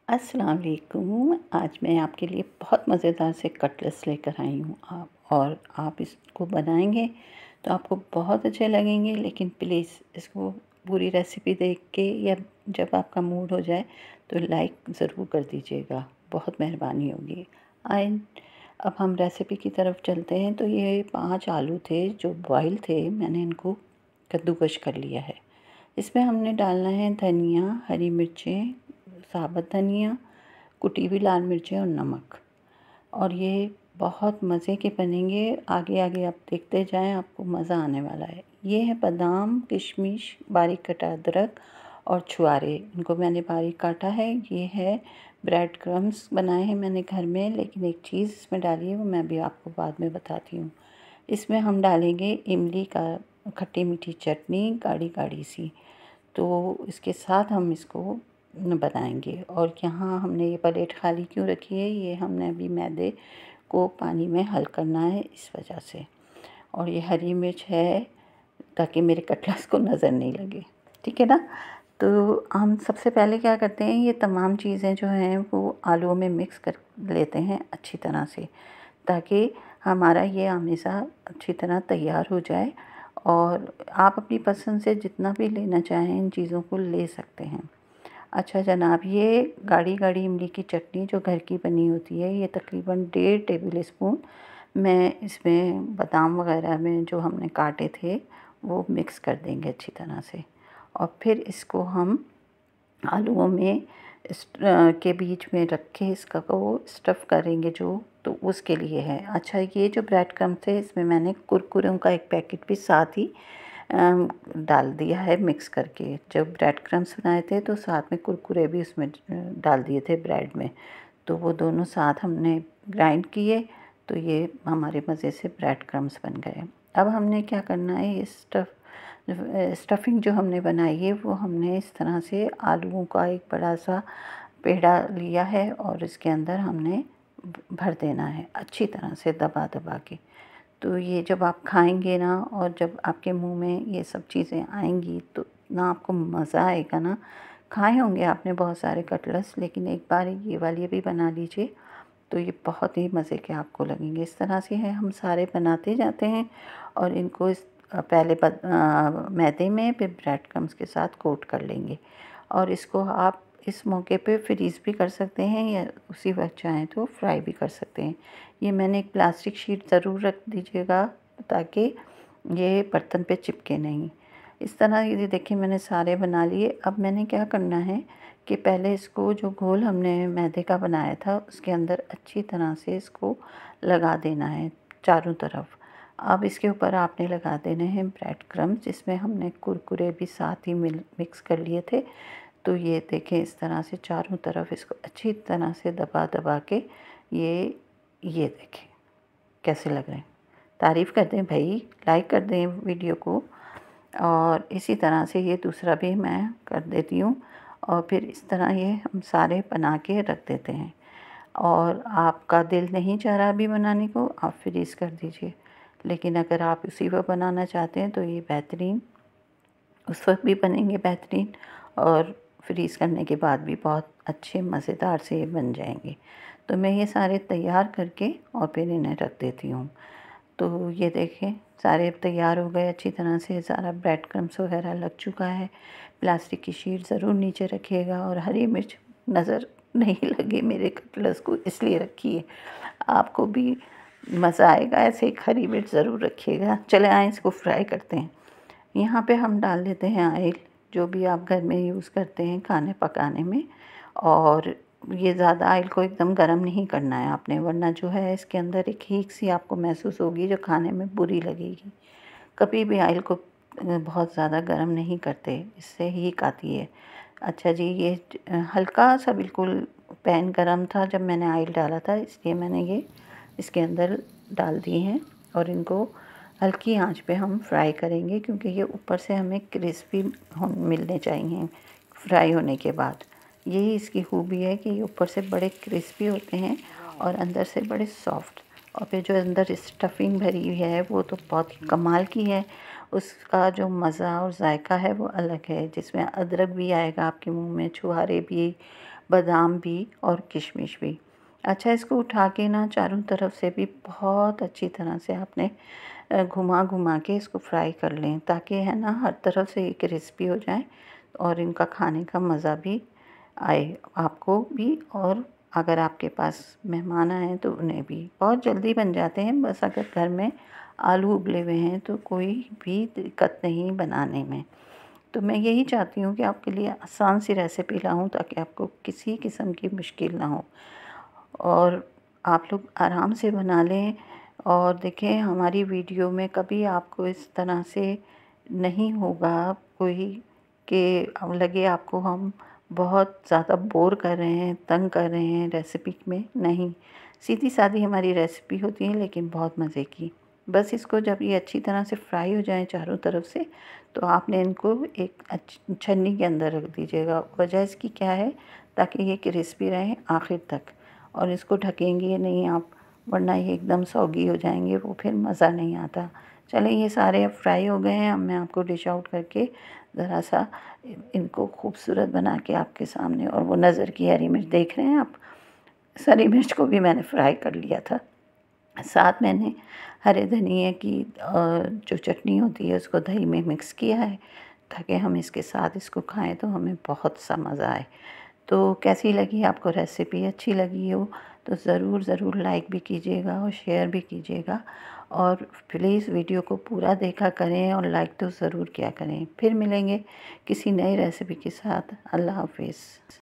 अस्सलाम वालेकुम। आज मैं आपके लिए बहुत मज़ेदार से कटलेट्स लेकर आई हूँ। आप इसको बनाएंगे तो आपको बहुत अच्छे लगेंगे, लेकिन प्लीज़ इसको पूरी रेसिपी देख के या जब आपका मूड हो जाए तो लाइक ज़रूर कर दीजिएगा, बहुत मेहरबानी होगी। आए अब हम रेसिपी की तरफ चलते हैं। तो ये 5 आलू थे जो बॉयल थे, मैंने इनको कद्दूकश कर लिया है। इसमें हमने डालना है धनिया, हरी मिर्चें, साबुत धनिया, कुटी हुई लाल मिर्चें और नमक। और ये बहुत मज़े के बनेंगे। आगे आगे आप देखते जाएं, आपको मज़ा आने वाला है। ये है बादाम, किशमिश, बारीक कटा अदरक और छुआरे, इनको मैंने बारीक काटा है। ये है ब्रेड क्रम्स बनाए हैं मैंने घर में, लेकिन एक चीज़ इसमें डाली है वो मैं भी आपको बाद में बताती हूँ। इसमें हम डालेंगे इमली का खट्टी मीठी चटनी, गाढ़ी गाढ़ी सी। तो इसके साथ हम इसको बनाएंगे। और यहाँ हमने ये प्लेट खाली क्यों रखी है, ये हमने अभी मैदे को पानी में हल करना है, इस वजह से। और ये हरी मिर्च है ताकि मेरे कटलेट्स को नज़र नहीं लगे, ठीक है ना। तो हम सबसे पहले क्या करते हैं, ये तमाम चीज़ें जो हैं वो आलूओं में मिक्स कर लेते हैं अच्छी तरह से, ताकि हमारा ये हमेशा अच्छी तरह तैयार हो जाए। और आप अपनी पसंद से जितना भी लेना चाहें इन चीज़ों को ले सकते हैं। अच्छा जनाब, ये गाढ़ी गाढ़ी इमली की चटनी जो घर की बनी होती है, ये तकरीबन 1.5 टेबल स्पून मैं इसमें बादाम वगैरह में जो हमने काटे थे वो मिक्स कर देंगे अच्छी तरह से। और फिर इसको हम आलूओं में के बीच में रख के इसका को स्टफ़ करेंगे जो, तो उसके लिए है। अच्छा, ये जो ब्रेड क्रम्स थे इसमें मैंने कुरकुरों का एक पैकेट भी साथ ही डाल दिया है मिक्स करके। जब ब्रेड क्रम्स बनाए थे तो साथ में कुरकुरे भी उसमें डाल दिए थे ब्रेड में, तो वो दोनों साथ हमने ग्राइंड किए, तो ये हमारे मज़े से ब्रेड क्रम्स बन गए। अब हमने क्या करना है, ये स्टफ़िंग जो हमने बनाई है वो हमने इस तरह से आलूओं का एक बड़ा सा पेड़ा लिया है और इसके अंदर हमने भर देना है अच्छी तरह से दबा दबा के। तो ये जब आप खाएंगे ना, और जब आपके मुंह में ये सब चीज़ें आएंगी तो ना आपको मज़ा आएगा ना। खाए होंगे आपने बहुत सारे कटलेट्स, लेकिन एक बार ये वाली भी बना लीजिए तो ये बहुत ही मज़े के आपको लगेंगे। इस तरह से है हम सारे बनाते जाते हैं और इनको पहले मैदे में, फिर ब्रेड क्रम्स के साथ कोट कर लेंगे। और इसको आप इस मौके पे फ्रीज़ भी कर सकते हैं या उसी वक्त चाहें तो फ्राई भी कर सकते हैं। ये मैंने एक प्लास्टिक शीट ज़रूर रख दीजिएगा ताकि ये बर्तन पे चिपके नहीं। इस तरह ये देखिए मैंने सारे बना लिए। अब मैंने क्या करना है कि पहले इसको जो घोल हमने मैदे का बनाया था उसके अंदर अच्छी तरह से इसको लगा देना है चारों तरफ। अब इसके ऊपर आपने लगा देने हैं ब्रेड क्रम्स, जिसमें हमने कुरकुरे भी साथ ही मिक्स कर लिए थे। तो ये देखें इस तरह से चारों तरफ इसको अच्छी तरह से दबा दबा के ये देखें कैसे लग रहे हैं। तारीफ़ कर दें भाई, लाइक कर दें वीडियो को। और इसी तरह से ये दूसरा भी मैं कर देती हूँ। और फिर इस तरह ये हम सारे बना के रख देते हैं। और आपका दिल नहीं चाह रहा अभी बनाने को, आप फ्रीज़ कर दीजिए। लेकिन अगर आप उसी वक्त बनाना चाहते हैं तो ये बेहतरीन, उस वक्त भी बनेंगे बेहतरीन, और फ्रीज़ करने के बाद भी बहुत अच्छे मज़ेदार से ये बन जाएंगे। तो मैं ये सारे तैयार करके और फिर इन्हें रख देती हूँ। तो ये देखें सारे तैयार हो गए अच्छी तरह से, सारा ब्रेड क्रम्स वगैरह लग चुका है। प्लास्टिक की शीट ज़रूर नीचे रखिएगा, और हरी मिर्च नज़र नहीं लगे मेरे कटलेट्स को इसलिए रखिए, आपको भी मज़ा आएगा। ऐसे एक हरी मिर्च ज़रूर रखिएगा। चले आए इसको फ्राई करते हैं। यहाँ पे हम डाल देते हैं ऑयल, जो भी आप घर में यूज़ करते हैं खाने पकाने में। और ये ज़्यादा ऑयल को एकदम गर्म नहीं करना है आपने, वरना जो है इसके अंदर एक हीट सी आपको महसूस होगी जो खाने में बुरी लगेगी। कभी भी ऑयल को बहुत ज़्यादा गर्म नहीं करते, इससे हीट आती है। अच्छा जी, ये हल्का सा बिल्कुल पैन गरम था जब मैंने ऑयल डाला था, इसलिए मैंने ये इसके अंदर डाल दिए हैं। और इनको हल्की आंच पे हम फ्राई करेंगे, क्योंकि ये ऊपर से हमें क्रिस्पी मिलने चाहिए फ्राई होने के बाद। यही इसकी खूबी है कि ये ऊपर से बड़े क्रिस्पी होते हैं और अंदर से बड़े सॉफ्ट। और फिर जो अंदर स्टफिंग भरी हुई है वो तो बहुत ही कमाल की है। उसका जो मज़ा और जायका है वो अलग है, जिसमें अदरक भी आएगा आपके मुंह में, छुहारे भी, बादाम भी और किशमिश भी। अच्छा, इसको उठा के ना चारों तरफ से भी बहुत अच्छी तरह से आपने घुमा घुमा के इसको फ्राई कर लें, ताकि है ना हर तरफ से ये क्रिस्पी हो जाए और इनका खाने का मज़ा भी आए आपको भी, और अगर आपके पास मेहमान आए तो उन्हें भी। बहुत जल्दी बन जाते हैं, बस अगर घर में आलू उबले हुए हैं तो कोई भी दिक्कत नहीं बनाने में। तो मैं यही चाहती हूँ कि आपके लिए आसान सी रेसिपी लाऊँ, ताकि आपको किसी किस्म की मुश्किल ना हो और आप लोग आराम से बना लें। और देखें, हमारी वीडियो में कभी आपको इस तरह से नहीं होगा कोई कि लगे आपको हम बहुत ज़्यादा बोर कर रहे हैं, तंग कर रहे हैं रेसिपी में। नहीं, सीधी सादी हमारी रेसिपी होती है, लेकिन बहुत मज़े की। बस इसको जब ये अच्छी तरह से फ्राई हो जाए चारों तरफ से, तो आपने इनको एक छन्नी के अंदर रख दीजिएगा। वजह इसकी क्या है, ताकि ये क्रिस्पी रहें आखिर तक, और इसको ढकेंगे नहीं आप, वरना ये एकदम सौगी हो जाएंगे, वो फिर मज़ा नहीं आता। चलें, ये सारे अब फ्राई हो गए हैं। अब मैं आपको डिश आउट करके ज़रा सा इनको खूबसूरत बना के आपके सामने, और वो नज़र की हरी मिर्च देख रहे हैं आप, हरी मिर्च को भी मैंने फ्राई कर लिया था। साथ मैंने हरे धनिए की जो चटनी होती है उसको दही में मिक्स किया है, ताकि हम इसके साथ इसको खाएं तो हमें बहुत सा मज़ा आए। तो कैसी लगी आपको रेसिपी? अच्छी लगी हो तो ज़रूर ज़रूर लाइक भी कीजिएगा और शेयर भी कीजिएगा, और प्लीज़ वीडियो को पूरा देखा करें और लाइक तो ज़रूर किया करें। फिर मिलेंगे किसी नई रेसिपी के साथ। अल्लाह हाफ़िज़।